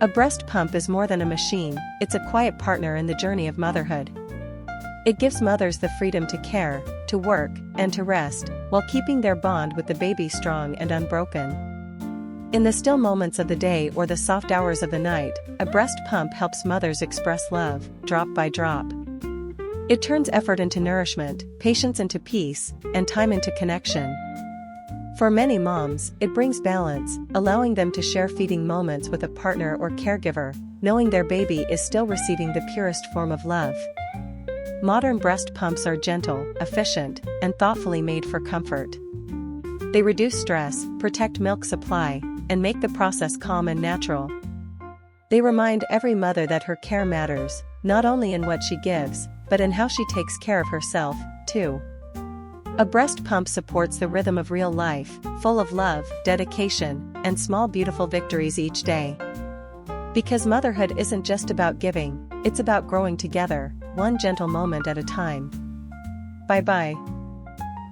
A breast pump is more than a machine, it's a quiet partner in the journey of motherhood. It gives mothers the freedom to care, to work, and to rest, while keeping their bond with the baby strong and unbroken. In the still moments of the day or the soft hours of the night, a breast pump helps mothers express love, drop by drop. It turns effort into nourishment, patience into peace, and time into connection. For many moms, it brings balance, allowing them to share feeding moments with a partner or caregiver, knowing their baby is still receiving the purest form of love. Modern breast pumps are gentle, efficient, and thoughtfully made for comfort. They reduce stress, protect milk supply, and make the process calm and natural. They remind every mother that her care matters, not only in what she gives, but in how she takes care of herself, too. A breast pump supports the rhythm of real life, full of love, dedication, and small beautiful victories each day. Because motherhood isn't just about giving, it's about growing together, one gentle moment at a time. Bye-bye.